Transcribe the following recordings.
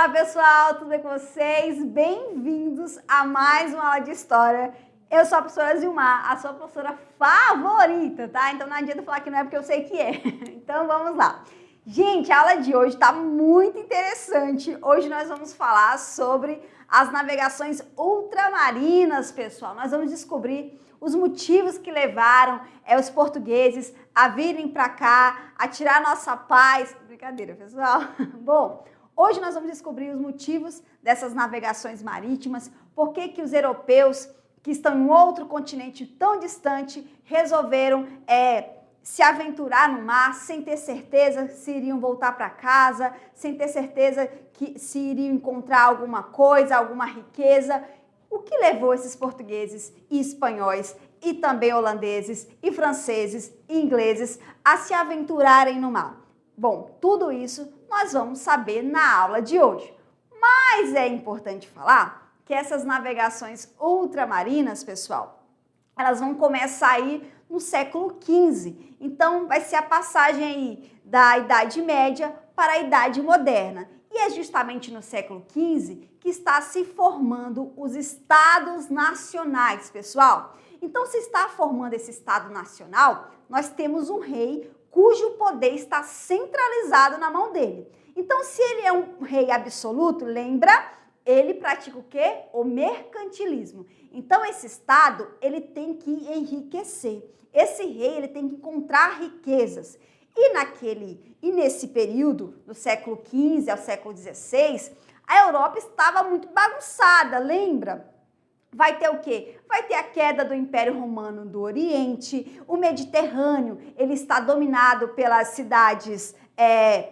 Olá pessoal, tudo bem com vocês? Bem-vindos a mais uma aula de História. Eu sou a professora Zilmar, a sua professora favorita, tá? Então não adianta falar que não é porque eu sei que é. Então vamos lá. Gente, a aula de hoje tá muito interessante. Hoje nós vamos falar sobre as navegações ultramarinas, pessoal. Nós vamos descobrir os motivos que levaram os portugueses a virem para cá, a tirar nossa paz. Brincadeira, pessoal. Bom, hoje nós vamos descobrir os motivos dessas navegações marítimas, por que os europeus que estão em outro continente tão distante resolveram se aventurar no mar sem ter certeza se iriam voltar para casa, sem ter certeza que se iriam encontrar alguma coisa, alguma riqueza. O que levou esses portugueses e espanhóis e também holandeses e franceses e ingleses a se aventurarem no mar? Bom, tudo isso nós vamos saber na aula de hoje. Mas é importante falar que essas navegações ultramarinas, pessoal, elas vão começar aí no século XV. Então, vai ser a passagem aí da Idade Média para a Idade Moderna. E é justamente no século XV que está se formando os Estados Nacionais, pessoal. Então, se está formando esse Estado Nacional, nós temos um rei cujo poder está centralizado na mão dele. Então, se ele é um rei absoluto, lembra? Ele pratica o quê? O mercantilismo. Então, esse Estado, ele tem que enriquecer. Esse rei, ele tem que encontrar riquezas. E nesse período, do século XV ao século XVI, a Europa estava muito bagunçada, lembra? Vai ter o quê? Vai ter a queda do Império Romano do Oriente, o Mediterrâneo, ele está dominado pelas cidades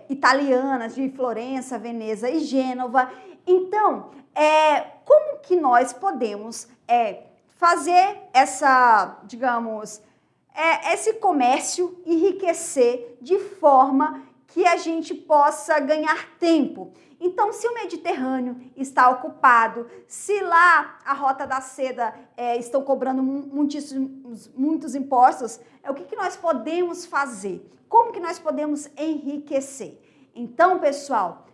italianas de Florença, Veneza e Gênova. Então, como que nós podemos fazer esse comércio enriquecer de forma que a gente possa ganhar tempo? Então, se o Mediterrâneo está ocupado, se lá a Rota da Seda estão cobrando muitos impostos, o que nós podemos fazer? Como que nós podemos enriquecer? Então, pessoal,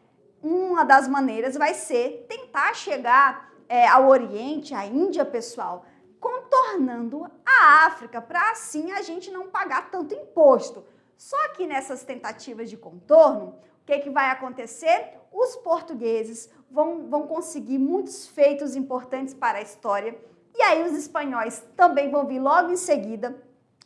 uma das maneiras vai ser tentar chegar ao Oriente, à Índia, pessoal, contornando a África, para assim a gente não pagar tanto imposto. Só que nessas tentativas de contorno, o que vai acontecer? Os portugueses vão conseguir muitos feitos importantes para a história, e aí os espanhóis também vão vir logo em seguida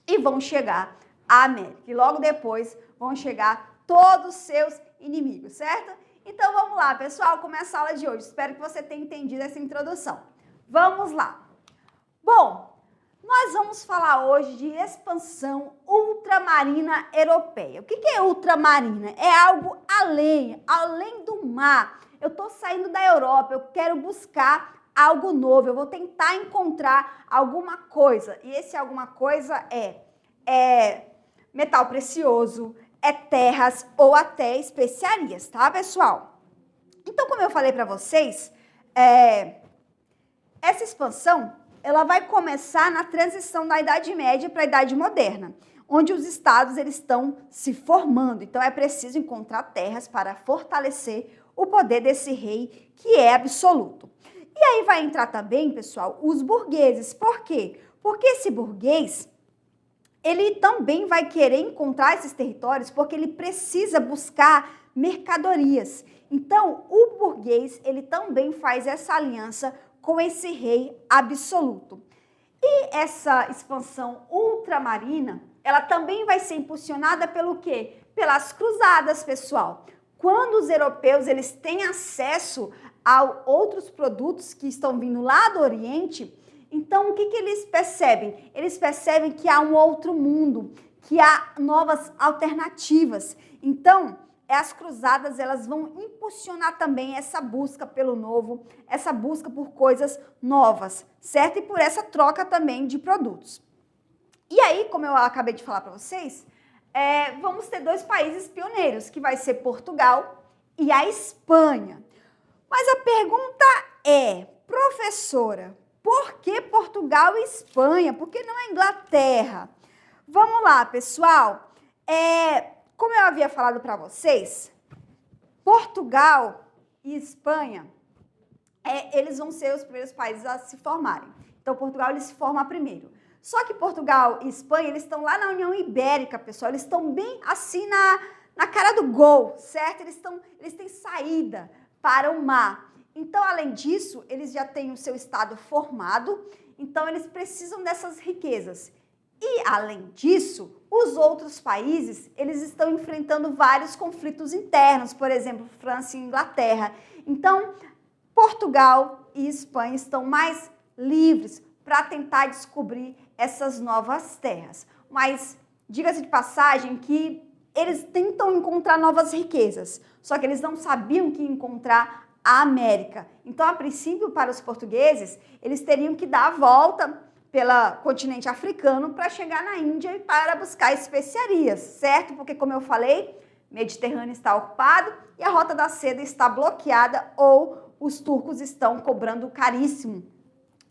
e vão chegar à América. E logo depois vão chegar todos os seus inimigos, certo? Então vamos lá, pessoal, começa a aula de hoje. Espero que você tenha entendido essa introdução. Vamos lá. Bom, nós vamos falar hoje de expansão ultramarina europeia. O que é ultramarina? É algo além do mar. Eu estou saindo da Europa, eu quero buscar algo novo, eu vou tentar encontrar alguma coisa. E esse alguma coisa é metal precioso, terras ou até especiarias, tá, pessoal? Então, como eu falei para vocês, essa expansão ela vai começar na transição da Idade Média para a Idade Moderna, onde os estados eles estão se formando. Então, é preciso encontrar terras para fortalecer o poder desse rei que é absoluto. E aí vai entrar também, pessoal, os burgueses. Por quê? Porque esse burguês, ele também vai querer encontrar esses territórios porque ele precisa buscar mercadorias. Então, o burguês, ele também faz essa aliança com esse rei absoluto. E essa expansão ultramarina, ela também vai ser impulsionada pelo quê? Pelas cruzadas, pessoal. Quando os europeus eles têm acesso a outros produtos que estão vindo lá do Oriente, então o que eles percebem? Eles percebem que há um outro mundo, que há novas alternativas. Então, as cruzadas elas vão impulsionar também essa busca pelo novo, essa busca por coisas novas, certo? E por essa troca também de produtos. E aí, como eu acabei de falar para vocês, vamos ter dois países pioneiros, que vai ser Portugal e a Espanha. Mas a pergunta é, professora, por que Portugal e Espanha? Por que não a Inglaterra? Vamos lá, pessoal. Como eu havia falado para vocês, Portugal e Espanha, eles vão ser os primeiros países a se formarem. Então, Portugal ele se forma primeiro. Só que Portugal e Espanha, eles estão lá na União Ibérica, pessoal. Eles estão bem assim na cara do gol, certo? Eles têm saída para o mar. Então, além disso, eles já têm o seu estado formado. Então, eles precisam dessas riquezas. E, além disso, os outros países, eles estão enfrentando vários conflitos internos. Por exemplo, França e Inglaterra. Então, Portugal e Espanha estão mais livres para tentar descobrir essas novas terras. Mas, diga-se de passagem que eles tentam encontrar novas riquezas, só que eles não sabiam que encontrar a América. Então, a princípio, para os portugueses, eles teriam que dar a volta pelo continente africano para chegar na Índia e para buscar especiarias, certo? Porque, como eu falei, o Mediterrâneo está ocupado e a Rota da Seda está bloqueada ou os turcos estão cobrando caríssimo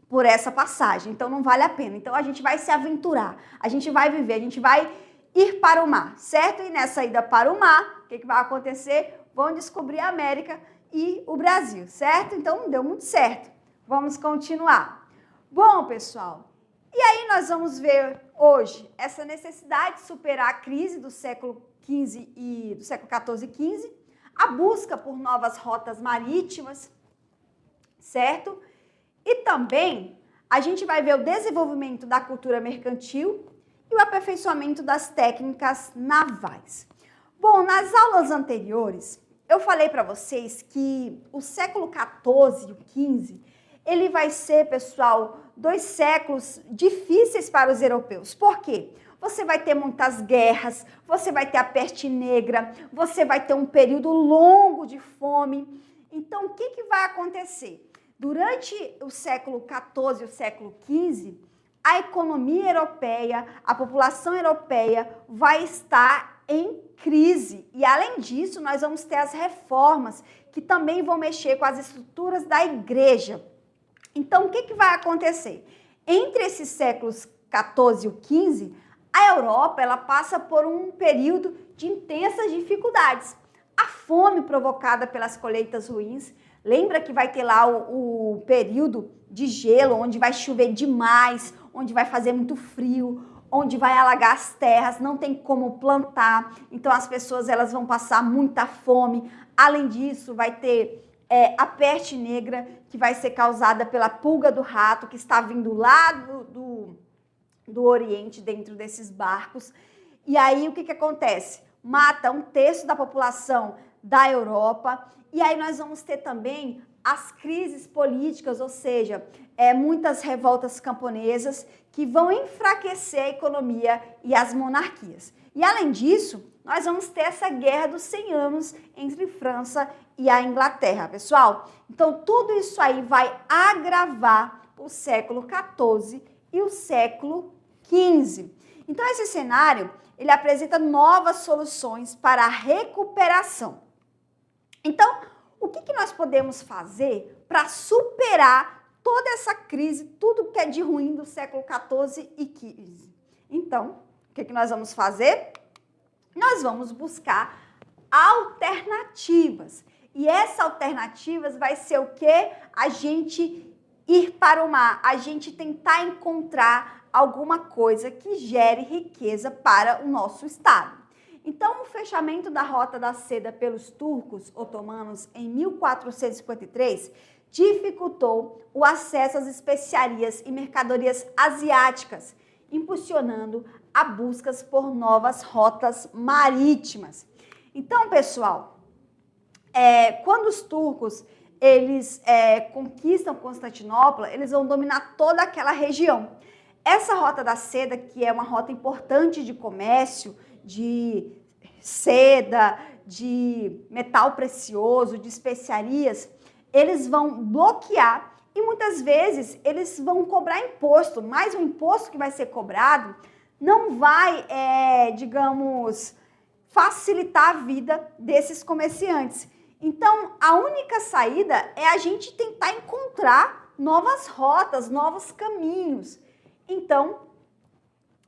por essa passagem, então não vale a pena. Então a gente vai se aventurar, a gente vai viver, a gente vai ir para o mar, certo? E nessa ida para o mar, o que vai acontecer? Vão descobrir a América e o Brasil, certo? Então não deu muito certo. Vamos continuar. Bom, pessoal, e aí nós vamos ver hoje essa necessidade de superar a crise do século XV e do século XIV e XV, a busca por novas rotas marítimas, certo? E também a gente vai ver o desenvolvimento da cultura mercantil e o aperfeiçoamento das técnicas navais. Bom, nas aulas anteriores, eu falei para vocês que o século XIV e o XV, ele vai ser, pessoal, 2 séculos difíceis para os europeus. Por quê? Você vai ter muitas guerras, você vai ter a peste negra, você vai ter um período longo de fome. Então, o que vai acontecer? Durante o século XIV e o século XV, a economia europeia, a população europeia vai estar em crise. E, além disso, nós vamos ter as reformas que também vão mexer com as estruturas da igreja. Então, o que vai acontecer? Entre esses séculos XIV e o XV, a Europa ela passa por um período de intensas dificuldades. A fome provocada pelas colheitas ruins. Lembra que vai ter lá o período de gelo, onde vai chover demais, onde vai fazer muito frio, onde vai alagar as terras, não tem como plantar. Então as pessoas elas vão passar muita fome. Além disso, vai ter a peste negra, que vai ser causada pela pulga do rato, que está vindo lá do Oriente, dentro desses barcos. E aí o que acontece? Mata 1/3 da população da Europa. E aí nós vamos ter também as crises políticas, ou seja, muitas revoltas camponesas que vão enfraquecer a economia e as monarquias. E além disso, nós vamos ter essa guerra dos 100 anos entre França e a Inglaterra, pessoal. Então, tudo isso aí vai agravar o século XIV e o século XV. Então, esse cenário, ele apresenta novas soluções para a recuperação. Então, o que nós podemos fazer para superar toda essa crise, tudo que é de ruim do século XIV e XV? Então, o que nós vamos fazer? Nós vamos buscar alternativas. E essas alternativas vai ser o quê? A gente ir para o mar, a gente tentar encontrar alguma coisa que gere riqueza para o nosso estado. Então, o fechamento da Rota da Seda pelos turcos otomanos em 1453 dificultou o acesso às especiarias e mercadorias asiáticas, impulsionando a busca por novas rotas marítimas. Então, pessoal, quando os turcos eles conquistam Constantinopla, eles vão dominar toda aquela região. Essa Rota da Seda, que é uma rota importante de comércio, de seda, de metal precioso, de especiarias, eles vão bloquear e muitas vezes eles vão cobrar imposto, mas o imposto que vai ser cobrado não vai, digamos, facilitar a vida desses comerciantes. Então, a única saída é a gente tentar encontrar novas rotas, novos caminhos. Então,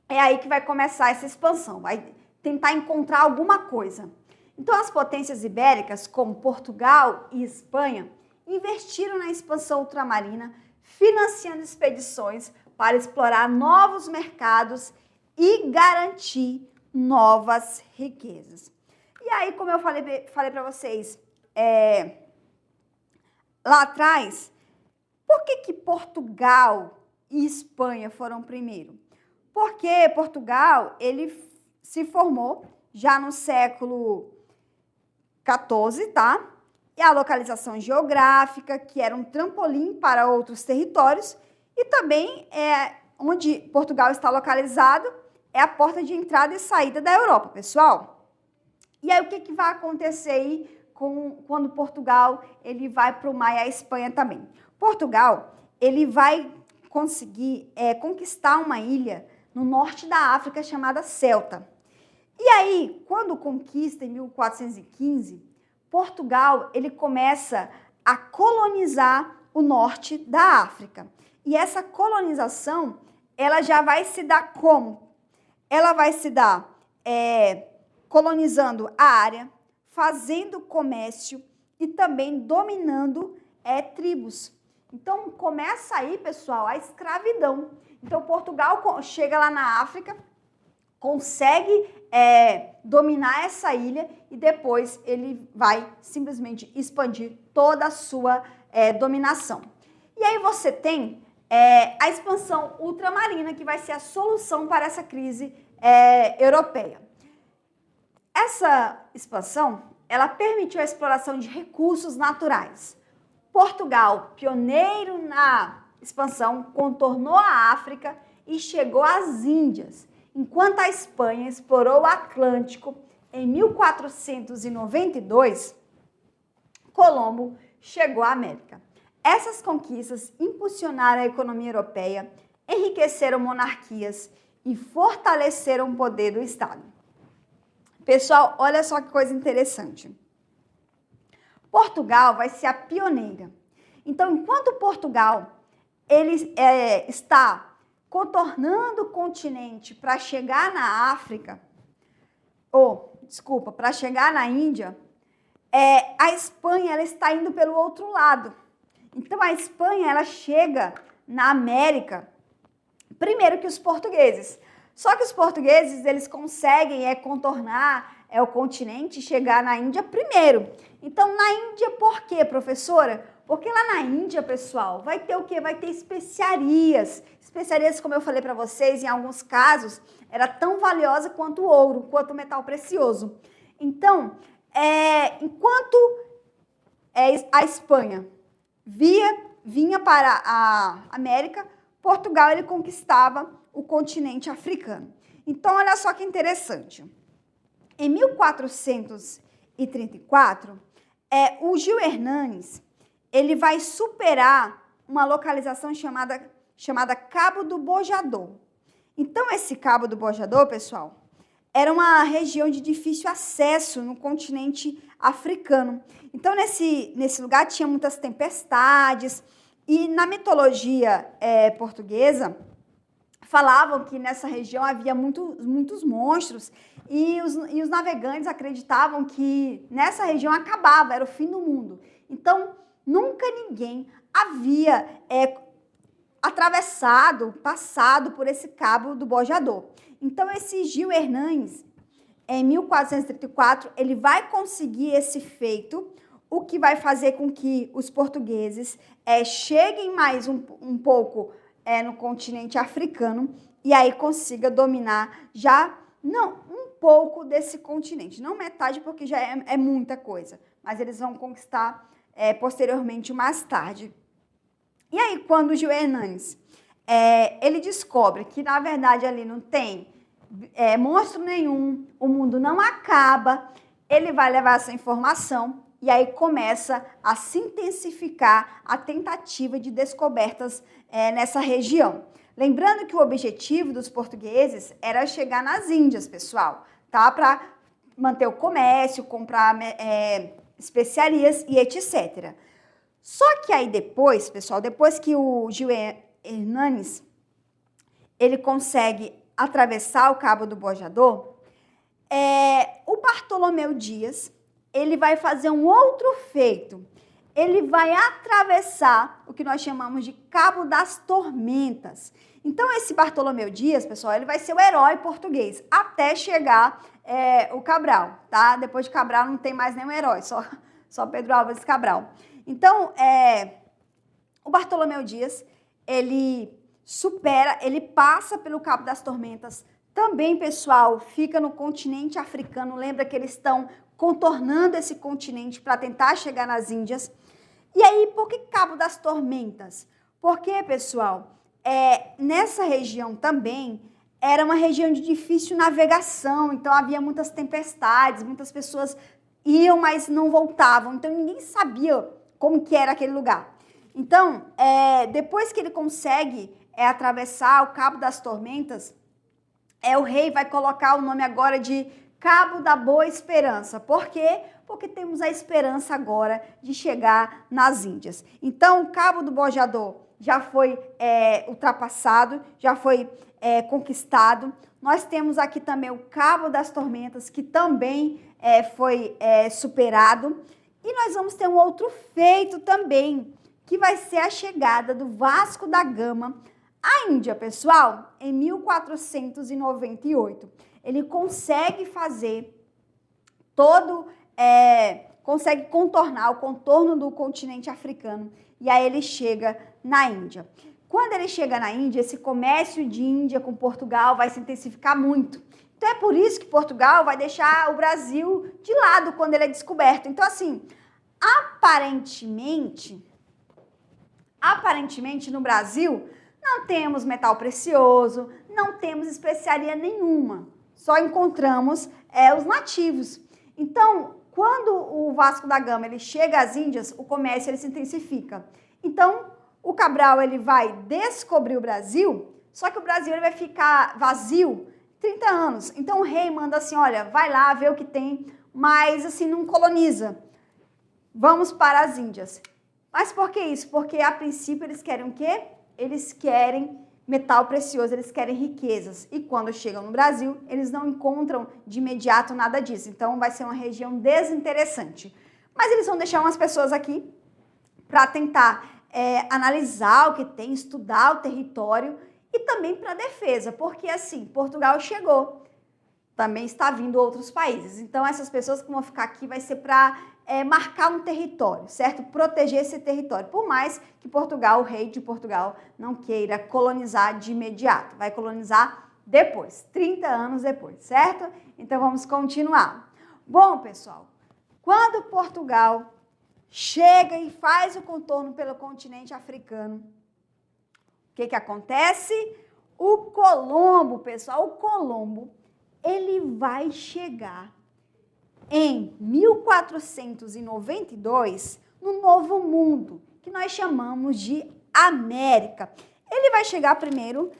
é aí que vai começar essa expansão, vai tentar encontrar alguma coisa. Então, as potências ibéricas, como Portugal e Espanha, investiram na expansão ultramarina, financiando expedições para explorar novos mercados e garantir novas riquezas. E aí, como eu falei para vocês lá atrás, por que Portugal e Espanha foram primeiro? Porque Portugal, ele se formou já no século XIV, tá? E a localização geográfica, que era um trampolim para outros territórios, e também onde Portugal está localizado, é a porta de entrada e saída da Europa, pessoal. E aí, o que vai acontecer aí quando Portugal ele vai para o mar e a Espanha também? Portugal, ele vai conseguir conquistar uma ilha no norte da África chamada Celta. E aí, quando conquista em 1415, Portugal ele começa a colonizar o norte da África. E essa colonização, ela já vai se dar como? Ela vai se dar colonizando a área, fazendo comércio e também dominando tribos. Então, começa aí, pessoal, a escravidão. Então, Portugal chega lá na África, consegue dominar essa ilha e depois ele vai simplesmente expandir toda a sua dominação. E aí você tem a expansão ultramarina, que vai ser a solução para essa crise europeia. Essa expansão, ela permitiu a exploração de recursos naturais. Portugal, pioneiro na expansão, contornou a África e chegou às Índias, enquanto a Espanha explorou o Atlântico. Em 1492, Colombo chegou à América. Essas conquistas impulsionaram a economia europeia, enriqueceram monarquias e fortaleceram o poder do Estado. Pessoal, olha só que coisa interessante. Portugal vai ser a pioneira. Então, enquanto Portugal ele está contornando o continente para chegar na África, para chegar na Índia, a Espanha ela está indo pelo outro lado. Então, a Espanha ela chega na América primeiro que os portugueses. Só que os portugueses eles conseguem contornar o continente e chegar na Índia primeiro. Então, na Índia, por quê, professora? Porque lá na Índia, pessoal, vai ter o quê? Vai ter especiarias. Especiarias, como eu falei para vocês, em alguns casos, era tão valiosa quanto o ouro, quanto o metal precioso. Então, enquanto a Espanha vinha para a América, Portugal ele conquistava o continente africano. Então, olha só que interessante. Em 1434, o Gil Hernanes ele vai superar uma localização chamada Cabo do Bojador. Então, esse Cabo do Bojador, pessoal, era uma região de difícil acesso no continente africano. Então, nesse lugar tinha muitas tempestades e na mitologia portuguesa falavam que nessa região havia muitos monstros e os navegantes acreditavam que nessa região acabava, era o fim do mundo. Então, nunca ninguém havia passado por esse Cabo do Bojador. Então, esse Gil Hernanes, em 1434, ele vai conseguir esse feito, o que vai fazer com que os portugueses cheguem mais um pouco no continente africano e aí consiga dominar um pouco desse continente. Não metade, porque já é muita coisa, mas eles vão conquistar posteriormente, mais tarde. E aí, quando o Gil Hernanes ele descobre que, na verdade, ali não tem monstro nenhum, o mundo não acaba, ele vai levar essa informação e aí começa a se intensificar a tentativa de descobertas nessa região. Lembrando que o objetivo dos portugueses era chegar nas Índias, pessoal, tá? Para manter o comércio, comprar especiarias e etc. Só que aí depois, pessoal, depois que o Gil Hernanes ele consegue atravessar o Cabo do Bojador, o Bartolomeu Dias, ele vai fazer um outro feito. Ele vai atravessar o que nós chamamos de Cabo das Tormentas. Então, esse Bartolomeu Dias, pessoal, ele vai ser o herói português, até chegar o Cabral, tá? Depois de Cabral não tem mais nenhum herói, só Pedro Álvares Cabral. Então, o Bartolomeu Dias, ele passa pelo Cabo das Tormentas. Também, pessoal, fica no continente africano. Lembra que eles estão contornando esse continente para tentar chegar nas Índias. E aí, por que Cabo das Tormentas? Porque, pessoal, nessa região também era uma região de difícil navegação, então havia muitas tempestades, muitas pessoas iam, mas não voltavam, então ninguém sabia como que era aquele lugar. Então, depois que ele consegue atravessar o Cabo das Tormentas, o rei vai colocar o nome agora de Cabo da Boa Esperança. Por quê? Porque temos a esperança agora de chegar nas Índias. Então, o Cabo do Bojador já foi ultrapassado, já foi conquistado. Nós temos aqui também o Cabo das Tormentas, que também foi superado. E nós vamos ter um outro feito também, que vai ser a chegada do Vasco da Gama à Índia, pessoal, em 1498. Ele consegue fazer consegue contornar o contorno do continente africano e aí ele chega na Índia. Quando ele chega na Índia, esse comércio de Índia com Portugal vai se intensificar muito. Então é por isso que Portugal vai deixar o Brasil de lado quando ele é descoberto. Então assim, aparentemente no Brasil não temos metal precioso, não temos especiaria nenhuma. Só encontramos os nativos. Então, quando o Vasco da Gama ele chega às Índias, o comércio ele se intensifica. Então, o Cabral ele vai descobrir o Brasil, só que o Brasil ele vai ficar vazio 30 anos. Então, o rei manda assim, olha, vai lá ver o que tem, mas assim, não coloniza. Vamos para as Índias. Mas por que isso? Porque, a princípio, eles querem o quê? Eles querem metal precioso, eles querem riquezas. E quando chegam no Brasil, eles não encontram de imediato nada disso. Então, vai ser uma região desinteressante. Mas eles vão deixar umas pessoas aqui para tentar analisar o que tem, estudar o território e também para defesa. Porque, assim, Portugal chegou. Também está vindo outros países. Então, essas pessoas que vão ficar aqui vai ser para marcar um território, certo? Proteger esse território. Por mais que Portugal, o rei de Portugal, não queira colonizar de imediato. Vai colonizar depois, 30 anos depois, certo? Então, vamos continuar. Bom, pessoal, quando Portugal chega e faz o contorno pelo continente africano, o que acontece? O Colombo, pessoal, o Colombo, ele vai chegar em 1492 no Novo Mundo, que nós chamamos de América. Ele vai chegar primeiro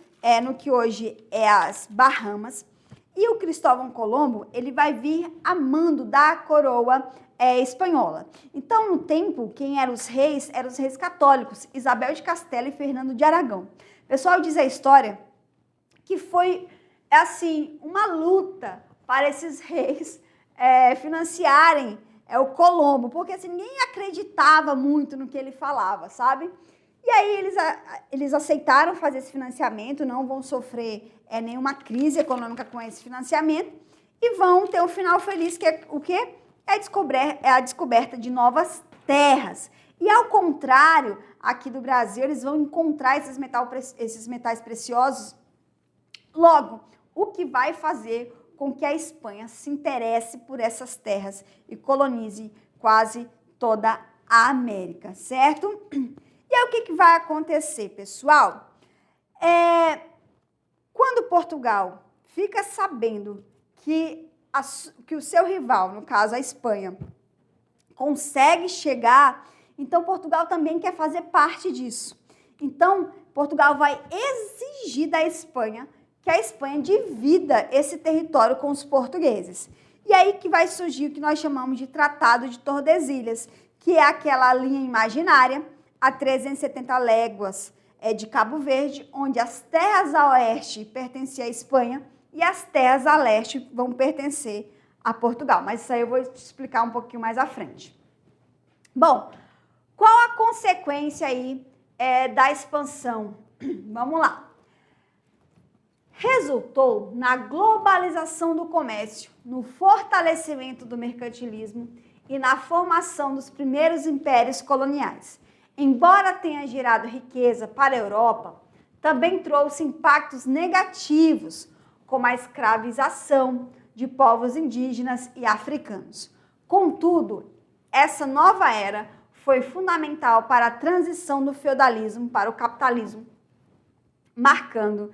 no que hoje é as Bahamas, e o Cristóvão Colombo ele vai vir a mando da coroa espanhola. Então, no tempo, quem eram os reis católicos, Isabel de Castela e Fernando de Aragão. O pessoal diz a história que foi assim uma luta para esses reis financiarem o Colombo, porque assim, ninguém acreditava muito no que ele falava, sabe? E aí eles aceitaram fazer esse financiamento, não vão sofrer nenhuma crise econômica com esse financiamento e vão ter um final feliz, que é o quê? A descoberta de novas terras. E ao contrário, aqui do Brasil, eles vão encontrar esses metais preciosos. Logo, o que vai fazer com que a Espanha se interesse por essas terras e colonize quase toda a América, certo? E aí o que vai acontecer, pessoal? Quando Portugal fica sabendo que o seu rival, no caso a Espanha, consegue chegar, então Portugal também quer fazer parte disso. Então, Portugal vai exigir da Espanha que a Espanha divida esse território com os portugueses. E aí que vai surgir o que nós chamamos de Tratado de Tordesilhas, que é aquela linha imaginária a 370 léguas de Cabo Verde, onde as terras a oeste pertenciam à Espanha e as terras a leste vão pertencer a Portugal. Mas isso aí eu vou te explicar um pouquinho mais à frente. Bom, qual a consequência aí da expansão? Vamos lá. Resultou na globalização do comércio, no fortalecimento do mercantilismo e na formação dos primeiros impérios coloniais. Embora tenha gerado riqueza para a Europa, também trouxe impactos negativos, como a escravização de povos indígenas e africanos. Contudo, essa nova era foi fundamental para a transição do feudalismo para o capitalismo, marcando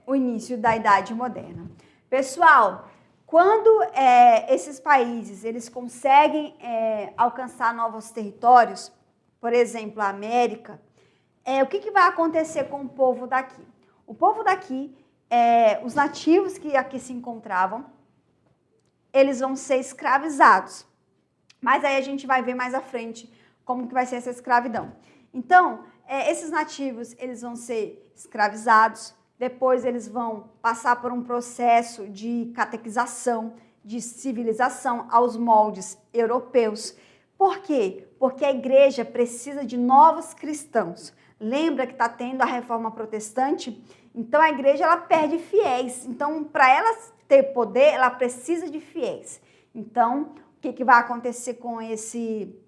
o início da Idade Moderna. Pessoal, quando esses países eles conseguem alcançar novos territórios, por exemplo, a América, o que vai acontecer com o povo daqui? O povo daqui, os nativos que aqui se encontravam, eles vão ser escravizados. Mas aí a gente vai ver mais à frente como que vai ser essa escravidão. Então, esses nativos, eles vão ser escravizados, depois eles vão passar por um processo de catequização, de civilização aos moldes europeus. Por quê? Porque a igreja precisa de novos cristãos. Lembra que está tendo a reforma protestante? Então a igreja ela perde fiéis. Então, para ela ter poder, ela precisa de fiéis. Então, o que vai acontecer com esse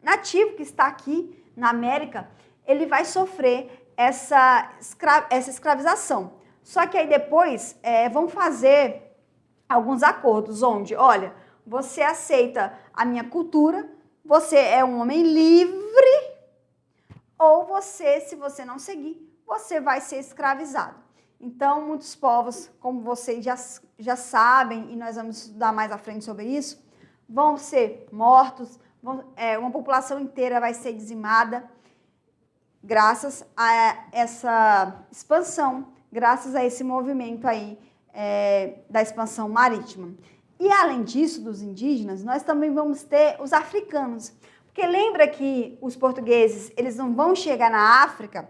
nativo que está aqui na América? Ele vai sofrer essa escravização. Só que aí depois vão fazer alguns acordos onde, olha, você aceita a minha cultura, você é um homem livre, ou você, se você não seguir, você vai ser escravizado. Então, muitos povos, como vocês já sabem, e nós vamos estudar mais à frente sobre isso, vão ser mortos, uma população inteira vai ser dizimada, graças a essa expansão, graças a esse movimento aí da expansão marítima. E além disso, dos indígenas, nós também vamos ter os africanos. Porque lembra que os portugueses, eles não vão chegar na África?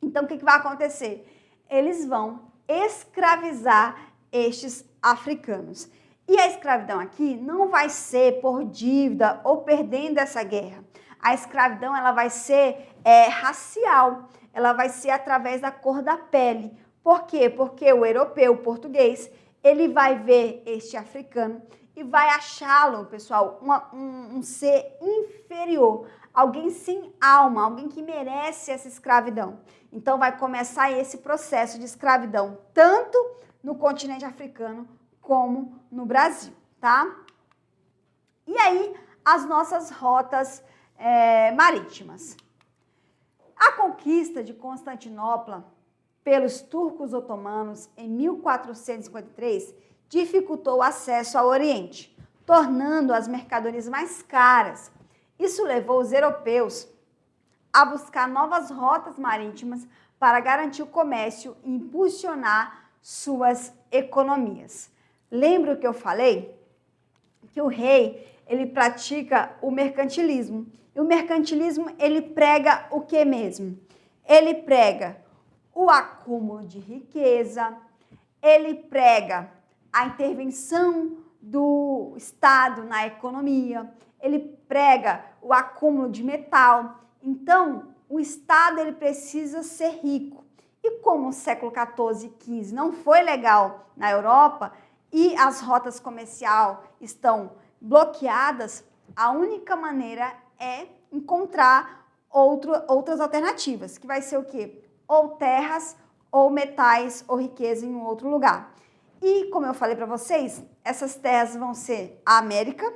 Então, o que vai acontecer? Eles vão escravizar estes africanos. E a escravidão aqui não vai ser por dívida ou perdendo essa guerra. A escravidão ela vai ser racial, ela vai ser através da cor da pele. Por quê? Porque o europeu, o português, ele vai ver este africano e vai achá-lo, pessoal, um ser inferior, alguém sem alma, alguém que merece essa escravidão. Então vai começar esse processo de escravidão, tanto no continente africano como no Brasil, tá? E aí, as nossas rotas marítimas. A conquista de Constantinopla pelos turcos otomanos em 1453 dificultou o acesso ao Oriente, tornando as mercadorias mais caras. Isso levou os europeus a buscar novas rotas marítimas para garantir o comércio e impulsionar suas economias. Lembra o que eu falei? Que o rei, ele pratica o mercantilismo. E o mercantilismo, ele prega o que mesmo? Ele prega o acúmulo de riqueza, ele prega a intervenção do Estado na economia, ele prega o acúmulo de metal. Então, o Estado ele precisa ser rico. E como o século XIV e XV não foi legal na Europa e as rotas comerciais estão bloqueadas, a única maneira é encontrar outras alternativas, que vai ser o quê? Ou terras, ou metais, ou riqueza em um outro lugar. E, como eu falei para vocês, essas terras vão ser a América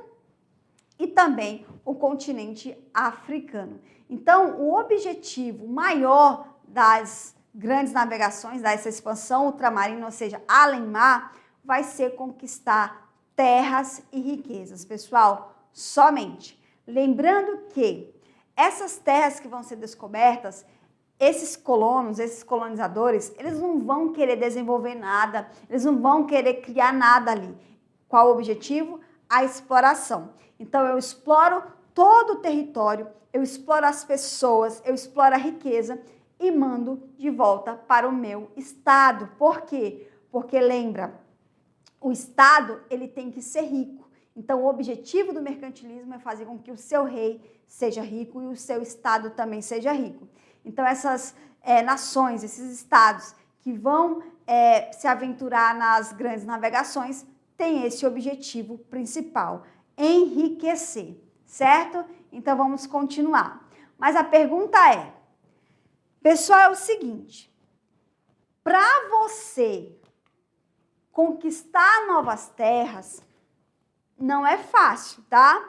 e também o continente africano. Então, o objetivo maior das grandes navegações, dessa expansão ultramarina, ou seja, além-mar, vai ser conquistar terras e riquezas. Pessoal, somente. Lembrando que essas terras que vão ser descobertas, esses colonos, esses colonizadores, eles não vão querer desenvolver nada, eles não vão querer criar nada ali. Qual o objetivo? A exploração. Então, eu exploro todo o território, eu exploro as pessoas, eu exploro a riqueza e mando de volta para o meu estado. Por quê? porque lembra, o Estado ele tem que ser rico. Então, o objetivo do mercantilismo é fazer com que o seu rei seja rico e o seu Estado também seja rico. Então, essas nações, esses estados que vão se aventurar nas grandes navegações têm esse objetivo principal, enriquecer, certo? Então, vamos continuar. Mas a pergunta é, pessoal, é o seguinte, para você conquistar novas terras, não é fácil, tá?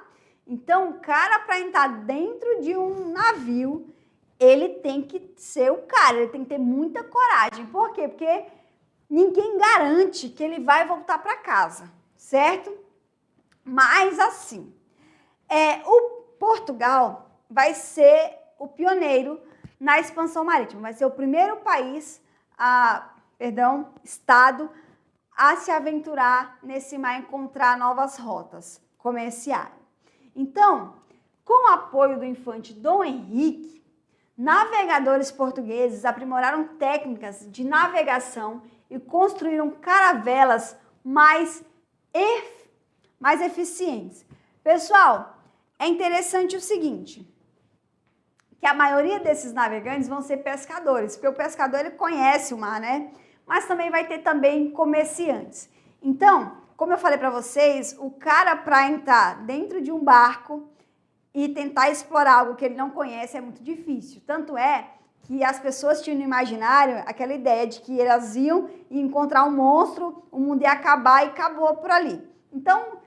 Então, o cara, para entrar dentro de um navio, ele tem que ser o cara, ele tem que ter muita coragem. Por quê? Porque ninguém garante que ele vai voltar para casa, certo? Mas, assim, o Portugal vai ser o pioneiro na expansão marítima, vai ser o primeiro país, estado, a se aventurar nesse mar, encontrar novas rotas comerciais. Então, com o apoio do infante Dom Henrique, navegadores portugueses aprimoraram técnicas de navegação e construíram caravelas mais eficientes. Pessoal, é interessante o seguinte, que a maioria desses navegantes vão ser pescadores, porque o pescador ele conhece o mar, né? Mas também vai ter também comerciantes. Então, como eu falei para vocês, o cara para entrar dentro de um barco e tentar explorar algo que ele não conhece é muito difícil. Tanto é que as pessoas tinham no imaginário aquela ideia de que elas iam encontrar um monstro, o mundo ia acabar e acabou por ali. Então,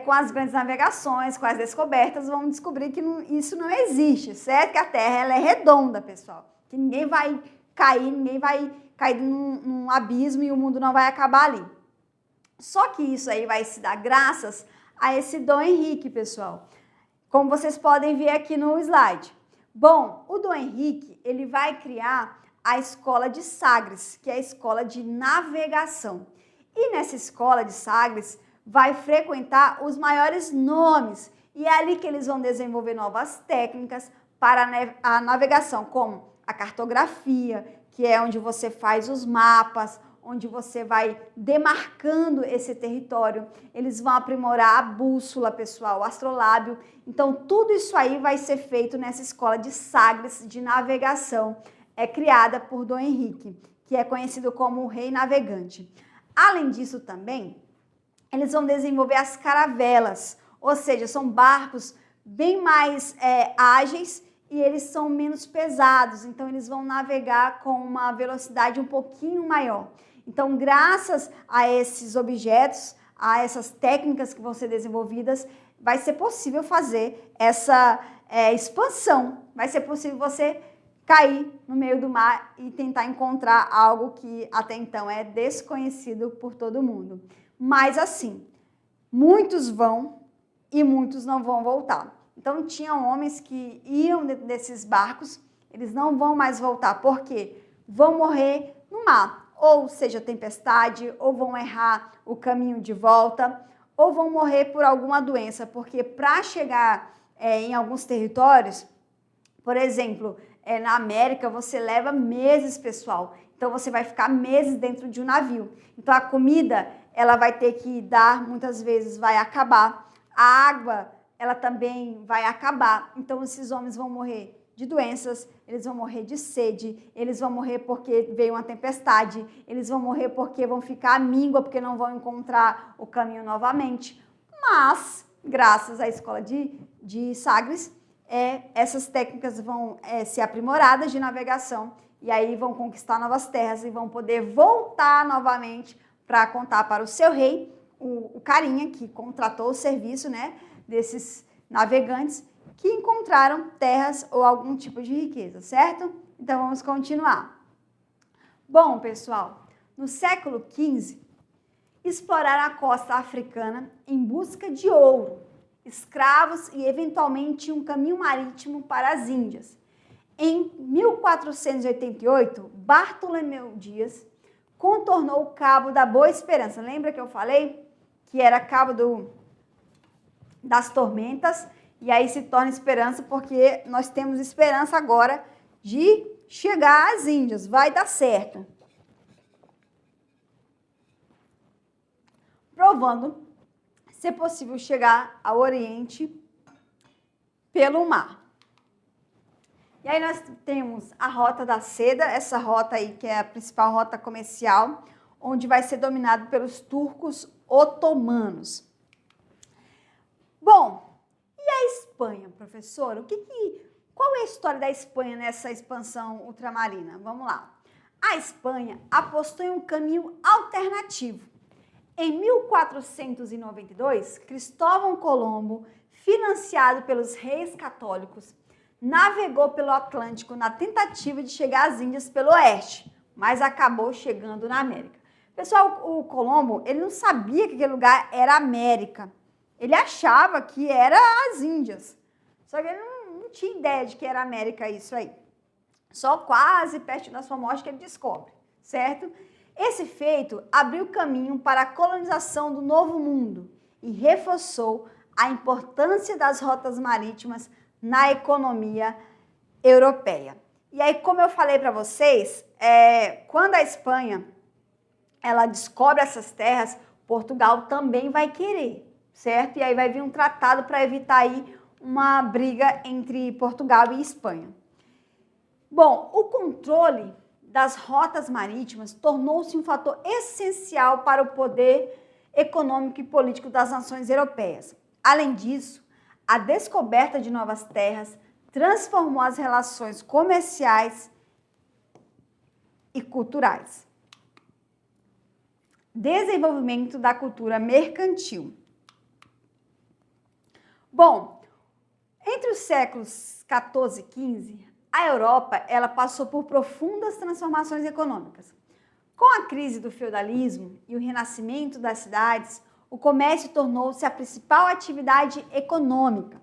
com as grandes navegações, com as descobertas, vamos descobrir que isso não existe, certo? Que a Terra ela é redonda, pessoal. Que ninguém vai cair, ninguém vai cair num abismo e o mundo não vai acabar ali. Só que isso aí vai se dar graças a esse Dom Henrique, pessoal. Como vocês podem ver aqui no slide. Bom, o Dom Henrique, ele vai criar a Escola de Sagres, que é a escola de navegação. E nessa escola de Sagres, vai frequentar os maiores nomes. E é ali que eles vão desenvolver novas técnicas para a navegação, como a cartografia, que é onde você faz os mapas, onde você vai demarcando esse território. Eles vão aprimorar a bússola, pessoal, o astrolábio. Então, tudo isso aí vai ser feito nessa escola de Sagres de navegação, criada por Dom Henrique, que é conhecido como o Rei Navegante. Além disso também, eles vão desenvolver as caravelas, ou seja, são barcos bem mais ágeis e eles são menos pesados, então eles vão navegar com uma velocidade um pouquinho maior. Então, graças a esses objetos, a essas técnicas que vão ser desenvolvidas, vai ser possível fazer essa expansão, vai ser possível você cair no meio do mar e tentar encontrar algo que até então é desconhecido por todo mundo. Mas assim, muitos vão e muitos não vão voltar. Então, tinham homens que iam dentro desses barcos, eles não vão mais voltar, porque vão morrer no mar. Ou seja, tempestade, ou vão errar o caminho de volta, ou vão morrer por alguma doença, porque para chegar em alguns territórios, por exemplo, na América, você leva meses, pessoal. Então, você vai ficar meses dentro de um navio. Então, a comida, ela vai ter que dar, muitas vezes vai acabar. A água, ela também vai acabar. Então, esses homens vão morrer de doenças, eles vão morrer de sede, eles vão morrer porque veio uma tempestade, eles vão morrer porque vão ficar à míngua, porque não vão encontrar o caminho novamente. Mas, graças à escola de Sagres, essas técnicas vão ser aprimoradas de navegação e aí vão conquistar novas terras e vão poder voltar novamente para contar para o seu rei, o carinha que contratou o serviço, né, desses navegantes que encontraram terras ou algum tipo de riqueza, certo? Então, vamos continuar. Bom, pessoal, no século XV, exploraram a costa africana em busca de ouro, escravos e, eventualmente, um caminho marítimo para as Índias. Em 1488, Bartolomeu Dias contornou o Cabo da Boa Esperança. Lembra que eu falei que era Cabo das Tormentas? E aí se torna Esperança porque nós temos esperança agora de chegar às Índias. Vai dar certo. provando ser possível chegar ao Oriente pelo mar. E aí nós temos a Rota da Seda, essa rota aí que é a principal rota comercial, onde vai ser dominado pelos turcos otomanos. Bom, e a Espanha, professor? Qual é a história da Espanha nessa expansão ultramarina? Vamos lá. A Espanha apostou em um caminho alternativo. Em 1492, Cristóvão Colombo, financiado pelos reis católicos, navegou pelo Atlântico na tentativa de chegar às Índias pelo oeste, mas acabou chegando na América. Pessoal, o Colombo, ele não sabia que aquele lugar era América. Ele achava que era as Índias. Só que ele não tinha ideia de que era América isso aí. Só quase perto da sua morte que ele descobre, certo? Esse feito abriu caminho para a colonização do Novo Mundo e reforçou a importância das rotas marítimas na economia europeia. E aí, como eu falei para vocês, quando a Espanha ela descobre essas terras, Portugal também vai querer, certo? E aí vai vir um tratado para evitar aí uma briga entre Portugal e Espanha. Bom, o controle das rotas marítimas tornou-se um fator essencial para o poder econômico e político das nações europeias. Além disso, a descoberta de novas terras transformou as relações comerciais e culturais. Desenvolvimento da cultura mercantil. Bom, entre os séculos 14 e 15, a Europa ela passou por profundas transformações econômicas. Com a crise do feudalismo e o renascimento das cidades, o comércio tornou-se a principal atividade econômica.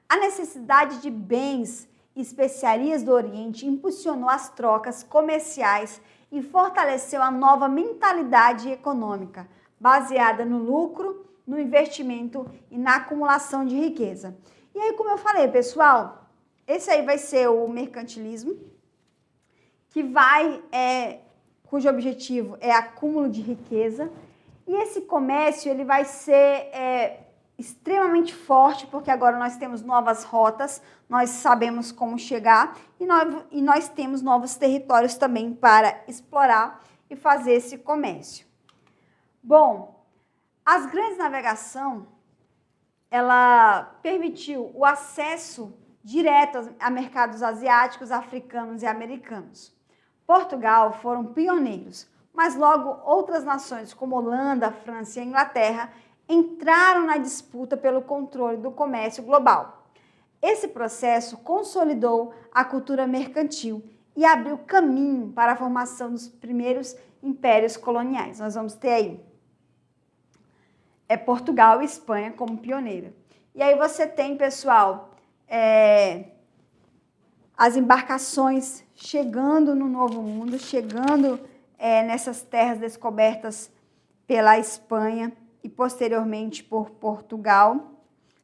A necessidade de bens e especiarias do Oriente impulsionou as trocas comerciais e fortaleceu a nova mentalidade econômica, baseada no lucro, no investimento e na acumulação de riqueza. E aí, como eu falei, pessoal, esse aí vai ser o mercantilismo, cujo objetivo é acúmulo de riqueza. E esse comércio ele vai ser extremamente forte, porque agora nós temos novas rotas, nós sabemos como chegar e nós temos novos territórios também para explorar e fazer esse comércio. Bom, as grandes navegação, ela permitiu o acesso direto a mercados asiáticos, africanos e americanos. Portugal foram pioneiros, mas logo outras nações como Holanda, França e Inglaterra entraram na disputa pelo controle do comércio global. Esse processo consolidou a cultura mercantil e abriu caminho para a formação dos primeiros impérios coloniais. Nós vamos ter aí Portugal e Espanha como pioneira. E aí você tem, pessoal, as embarcações chegando no Novo Mundo, chegando nessas terras descobertas pela Espanha e posteriormente por Portugal,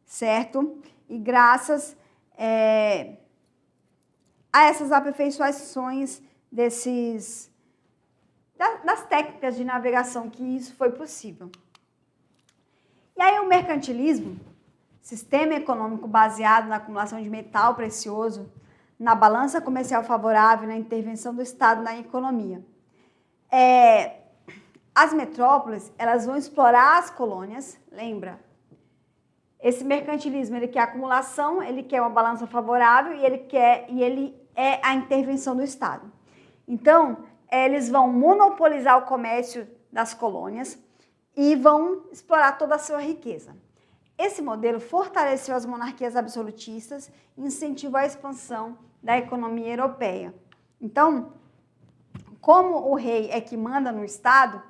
certo? E graças a essas aperfeiçoações das técnicas de navegação que isso foi possível. E aí o mercantilismo, sistema econômico baseado na acumulação de metal precioso, na balança comercial favorável, na intervenção do Estado na economia. As metrópoles, elas vão explorar as colônias, lembra? Esse mercantilismo, ele quer acumulação, ele quer uma balança favorável e ele é a intervenção do Estado. Então, eles vão monopolizar o comércio das colônias e vão explorar toda a sua riqueza. Esse modelo fortaleceu as monarquias absolutistas e incentivou a expansão da economia europeia. Então, como o rei é que manda no Estado,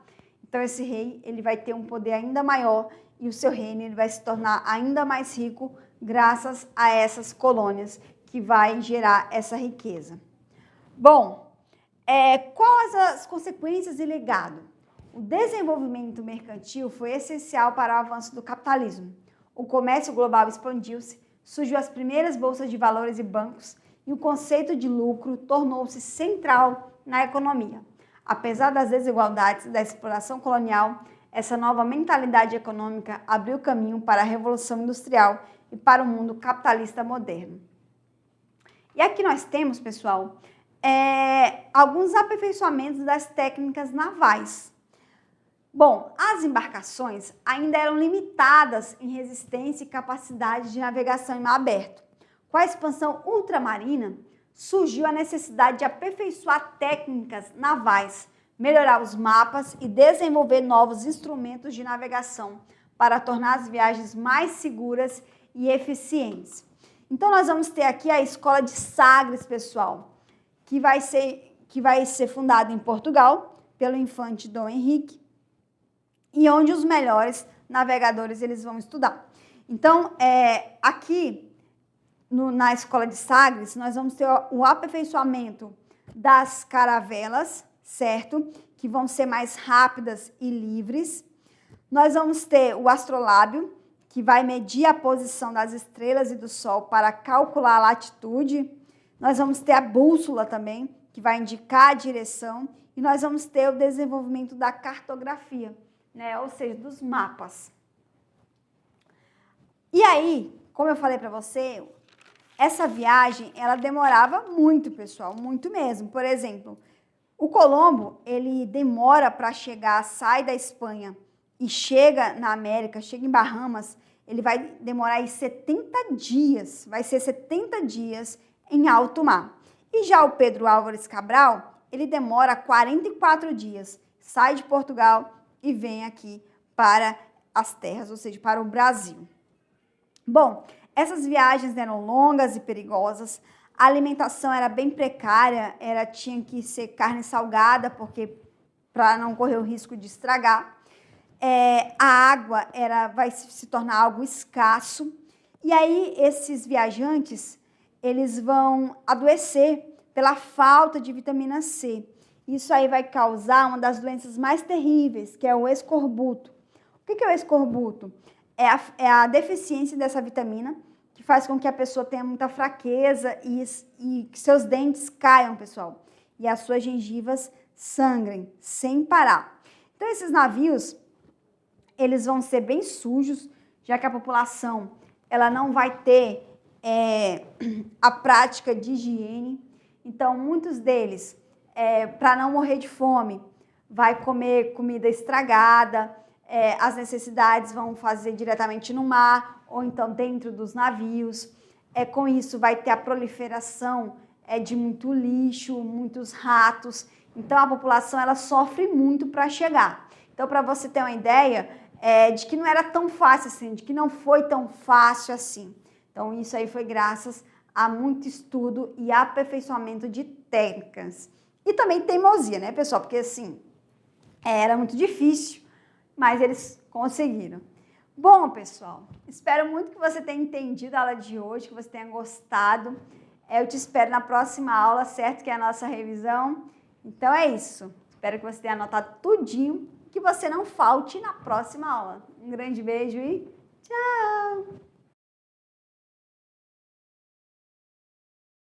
então esse rei ele vai ter um poder ainda maior e o seu reino ele vai se tornar ainda mais rico graças a essas colônias que vai gerar essa riqueza. Bom, quais as consequências e legado? O desenvolvimento mercantil foi essencial para o avanço do capitalismo. O comércio global expandiu-se, surgiu as primeiras bolsas de valores e bancos e o conceito de lucro tornou-se central na economia. Apesar das desigualdades da exploração colonial, Essa nova mentalidade econômica abriu caminho para a Revolução Industrial e para o mundo capitalista moderno. E aqui nós temos, pessoal, alguns aperfeiçoamentos das técnicas navais. Bom, as embarcações ainda eram limitadas em resistência e capacidade de navegação em mar aberto. Com a expansão ultramarina, surgiu a necessidade de aperfeiçoar técnicas navais, melhorar os mapas e desenvolver novos instrumentos de navegação para tornar as viagens mais seguras e eficientes. Então, nós vamos ter aqui a Escola de Sagres, pessoal, que vai ser fundada em Portugal pelo infante Dom Henrique, e onde os melhores navegadores eles vão estudar. Então, aqui na Escola de Sagres, nós vamos ter o aperfeiçoamento das caravelas, certo? Que vão ser mais rápidas e livres. Nós vamos ter o astrolábio, que vai medir a posição das estrelas e do Sol para calcular a latitude. Nós vamos ter a bússola também, que vai indicar a direção. E nós vamos ter o desenvolvimento da cartografia, né? Ou seja, dos mapas. E aí, como eu falei para você, essa viagem, ela demorava muito, pessoal, muito mesmo. Por exemplo, o Colombo, ele demora para chegar, sai da Espanha e chega na América, chega em Bahamas, ele vai demorar aí 70 dias, vai ser 70 dias em alto mar. E já o Pedro Álvares Cabral, ele demora 44 dias, sai de Portugal e vem aqui para as terras, ou seja, para o Brasil. Bom, essas viagens eram longas e perigosas, a alimentação era bem precária, tinha que ser carne salgada, porque para não correr o risco de estragar. A água vai se tornar algo escasso. E aí esses viajantes, eles vão adoecer pela falta de vitamina C. Isso aí vai causar uma das doenças mais terríveis, que é o escorbuto. O que é o escorbuto? É a deficiência dessa vitamina, que faz com que a pessoa tenha muita fraqueza e que seus dentes caiam, pessoal. E as suas gengivas sangrem sem parar. Então, esses navios, eles vão ser bem sujos, já que a população ela não vai ter a prática de higiene. Então, muitos deles, para não morrer de fome, vai comer comida estragada, as necessidades vão fazer diretamente no mar ou então dentro dos navios. Com isso vai ter a proliferação de muito lixo, muitos ratos. Então a população ela sofre muito para chegar. Então, para você ter uma ideia de que não era tão fácil assim, de que não foi tão fácil assim. Então isso aí foi graças a muito estudo e aperfeiçoamento de técnicas. E também teimosia, né, pessoal? Porque assim, era muito difícil, mas eles conseguiram. Bom, pessoal, espero muito que você tenha entendido a aula de hoje, que você tenha gostado. Eu te espero na próxima aula, certo? Que é a nossa revisão. Então é isso. Espero que você tenha anotado tudinho, que você não falte na próxima aula. Um grande beijo e tchau!